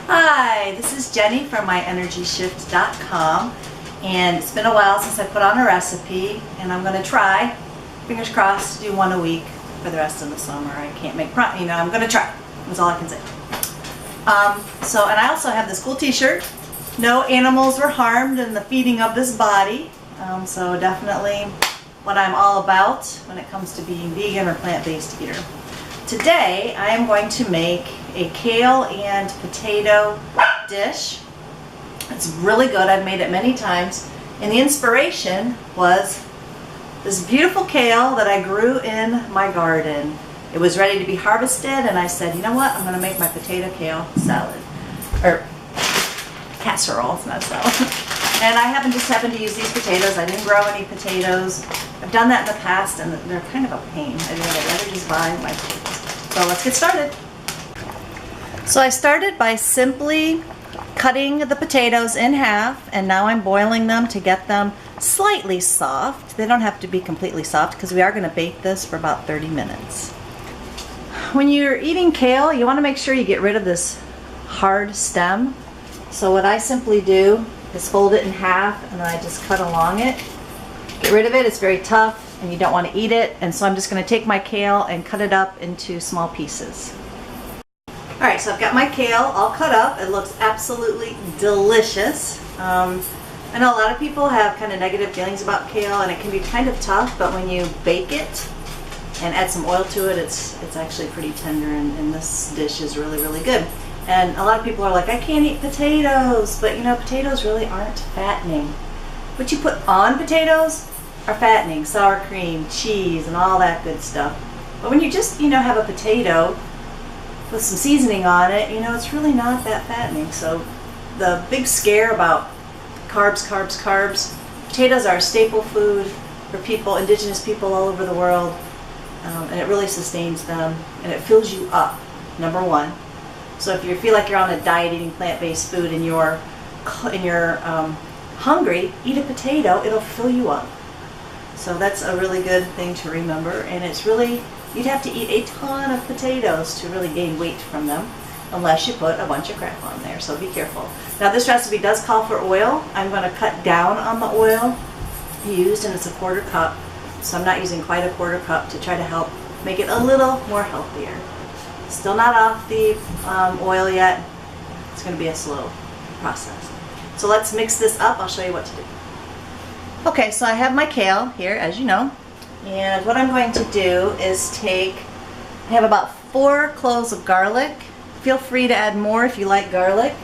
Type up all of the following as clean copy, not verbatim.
Hi, this is Jenny from myenergyshift.com, and it's been a while since I put on a recipe, and I'm going to try, fingers crossed, to do one a week for the rest of the summer. I can't make I'm going to try. That's all I can say. And I also have this cool t-shirt. No animals were harmed in the feeding of this body, so definitely what I'm all about when it comes to being vegan or plant-based eater. Today I am going to make a kale and potato dish. It's really good. I've made it many times, and the inspiration was this beautiful kale that I grew in my garden. It was ready to be harvested, and I said, you know what, I'm going to make my potato kale salad, or casserole. It's not salad. And I just happened to use these potatoes. I didn't grow any potatoes. I've done that in the past, and they're kind of a pain. I'd rather just buy my potatoes. So let's get started. So I started by simply cutting the potatoes in half, and now I'm boiling them to get them slightly soft. They don't have to be completely soft because we are going to bake this for about 30 minutes. When you're eating kale, you want to make sure you get rid of this hard stem. So what I simply do is fold it in half, and then I just cut along it. Get rid of it. It's very tough and you don't want to eat it, and so I'm just going to take my kale and cut it up into small pieces. Alright, so I've got my kale all cut up. It looks absolutely delicious. I know a lot of people have kind of negative feelings about kale, and it can be kind of tough, but when you bake it and add some oil to it, it's actually pretty tender, and this dish is really, really good. And a lot of people are like, I can't eat potatoes, but you know, potatoes really aren't fattening. What you put on potatoes are fattening: sour cream, cheese, and all that good stuff. But when you just, have a potato with some seasoning on it, it's really not that fattening. So the big scare about carbs, potatoes are a staple food for people, indigenous people all over the world, and it really sustains them, and it fills you up, number one. So if you feel like you're on a diet eating plant-based food and you're hungry, eat a potato. It'll fill you up. So that's a really good thing to remember, and it's really, you'd have to eat a ton of potatoes to really gain weight from them, unless you put a bunch of crap on there, so be careful. Now this recipe does call for oil. I'm going to cut down on the oil used, and it's a 1/4 cup, so I'm not using quite a 1/4 cup to try to help make it a little more healthier. Still not off the oil yet. It's going to be a slow process. So let's mix this up. I'll show you what to do. Okay, so I have my kale here, as you know, and what I'm going to do is I have about 4 cloves of garlic. Feel free to add more if you like garlic.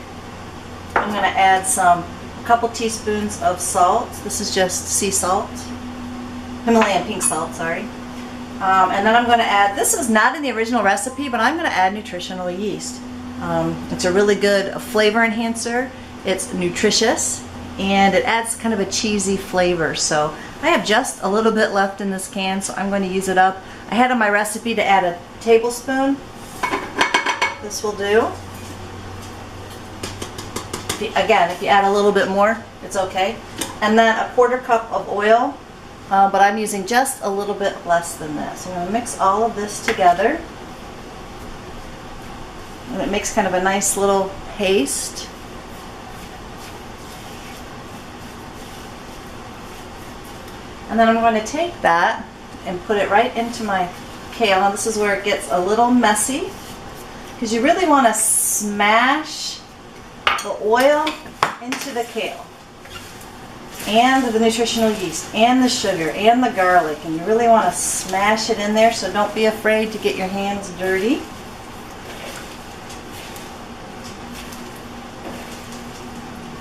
I'm going to add a couple teaspoons of salt. This is just sea salt, Himalayan pink salt, sorry. And then I'm going to add, this is not in the original recipe, but I'm going to add nutritional yeast. It's a really good flavor enhancer. It's nutritious, and it adds kind of a cheesy flavor. So I have just a little bit left in this can, so I'm going to use it up. I had on my recipe to add a tablespoon. This will do. Again, if you add a little bit more, it's okay. And then a 1/4 cup of oil. But I'm using just a little bit less than this. I'm going to mix all of this together, and it makes kind of a nice little paste. And then I'm going to take that and put it right into my kale. Now this is where it gets a little messy, because you really want to smash the oil into the kale, and the nutritional yeast, and the sugar, and the garlic, and you really want to smash it in there, so don't be afraid to get your hands dirty.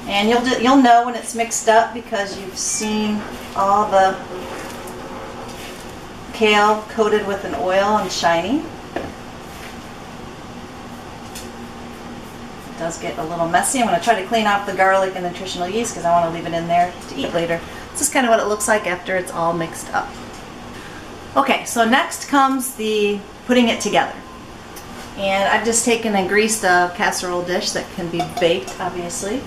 And you'll know when it's mixed up because you've seen all the kale coated with an oil and shiny. It does get a little messy. I'm going to try to clean off the garlic and nutritional yeast because I want to leave it in there to eat later. This is kind of what it looks like after it's all mixed up. Okay, so next comes the putting it together. And I've just taken and greased a casserole dish that can be baked, obviously.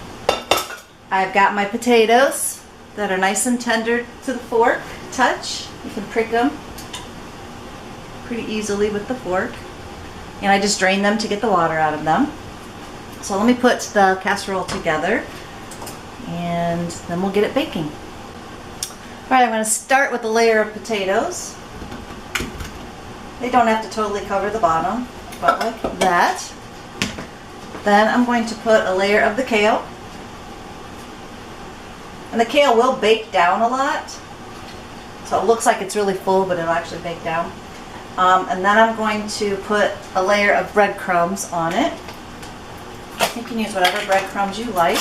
I've got my potatoes that are nice and tender to the fork touch. You can prick them pretty easily with the fork. And I just drain them to get the water out of them. So let me put the casserole together and then we'll get it baking. Alright, I'm going to start with a layer of potatoes. They don't have to totally cover the bottom, but like that. Then I'm going to put a layer of the kale. And the kale will bake down a lot. So it looks like it's really full, but it'll actually bake down. And then I'm going to put a layer of breadcrumbs on it. You can use whatever breadcrumbs you like.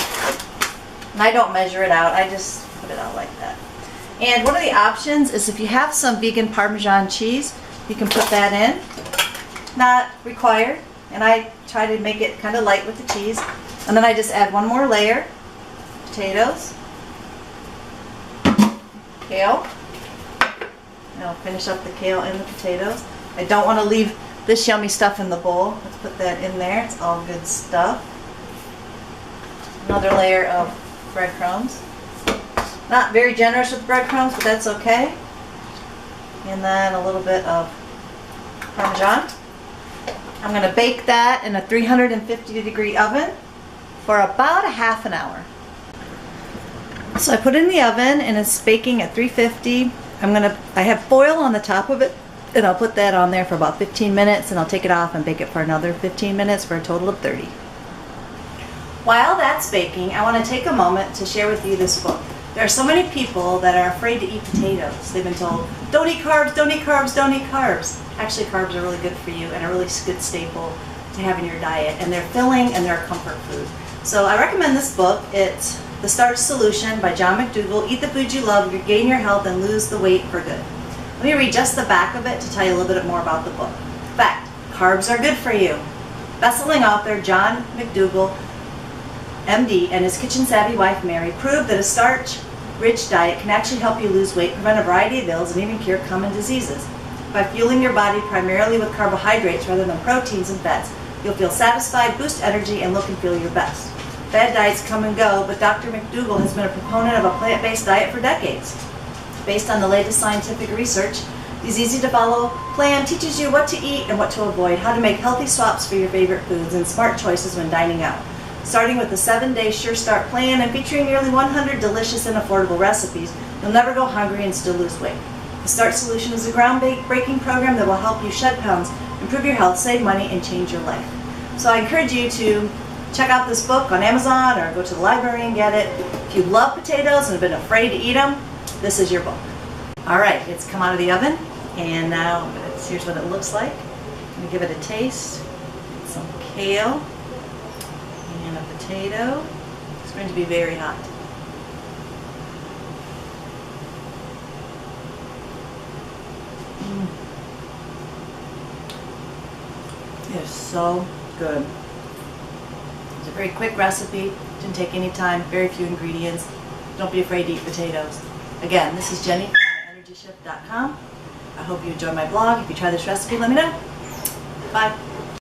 And I don't measure it out, I just put it out like that. And one of the options is if you have some vegan Parmesan cheese, you can put that in. Not required. And I try to make it kind of light with the cheese. And then I just add one more layer. Potatoes. Kale. And I'll finish up the kale and the potatoes. I don't want to leave this yummy stuff in the bowl. Let's put that in there. It's all good stuff. Another layer of breadcrumbs. Not very generous with breadcrumbs, but that's okay. And then a little bit of Parmesan. I'm going to bake that in a 350-degree oven for about a half an hour. So I put it in the oven and it's baking at 350. I have foil on the top of it and I'll put that on there for about 15 minutes and I'll take it off and bake it for another 15 minutes for a total of 30. While that's baking, I want to take a moment to share with you this book. There are so many people that are afraid to eat potatoes. They've been told, don't eat carbs, don't eat carbs, don't eat carbs. Actually, carbs are really good for you and a really good staple to have in your diet. And they're filling and they're a comfort food. So I recommend this book. It's The Starch Solution by John McDougall. Eat the food you love, gain your health, and lose the weight for good. Let me read just the back of it to tell you a little bit more about the book. Fact, carbs are good for you. Best-selling author John McDougall, MD, and his kitchen-savvy wife Mary proved that a starch-rich diet can actually help you lose weight, prevent a variety of ills, and even cure common diseases. By fueling your body primarily with carbohydrates rather than proteins and fats, you'll feel satisfied, boost energy, and look and feel your best. Fad diets come and go, but Dr. McDougall has been a proponent of a plant-based diet for decades. Based on the latest scientific research, this easy-to-follow plan teaches you what to eat and what to avoid, how to make healthy swaps for your favorite foods, and smart choices when dining out. Starting with a 7-day Sure Start plan and featuring nearly 100 delicious and affordable recipes, you'll never go hungry and still lose weight. The Start Solution is a groundbreaking program that will help you shed pounds, improve your health, save money, and change your life. So I encourage you to check out this book on Amazon or go to the library and get it. If you love potatoes and have been afraid to eat them, this is your book. Alright, it's come out of the oven, and now here's what it looks like. I'm going to give it a taste. Some kale. And a potato. It's going to be very hot. It is so good. It's a very quick recipe. Didn't take any time. Very few ingredients. Don't be afraid to eat potatoes. Again, this is Jenny from MyEnergyShift.com. I hope you enjoy my blog. If you try this recipe, let me know. Bye.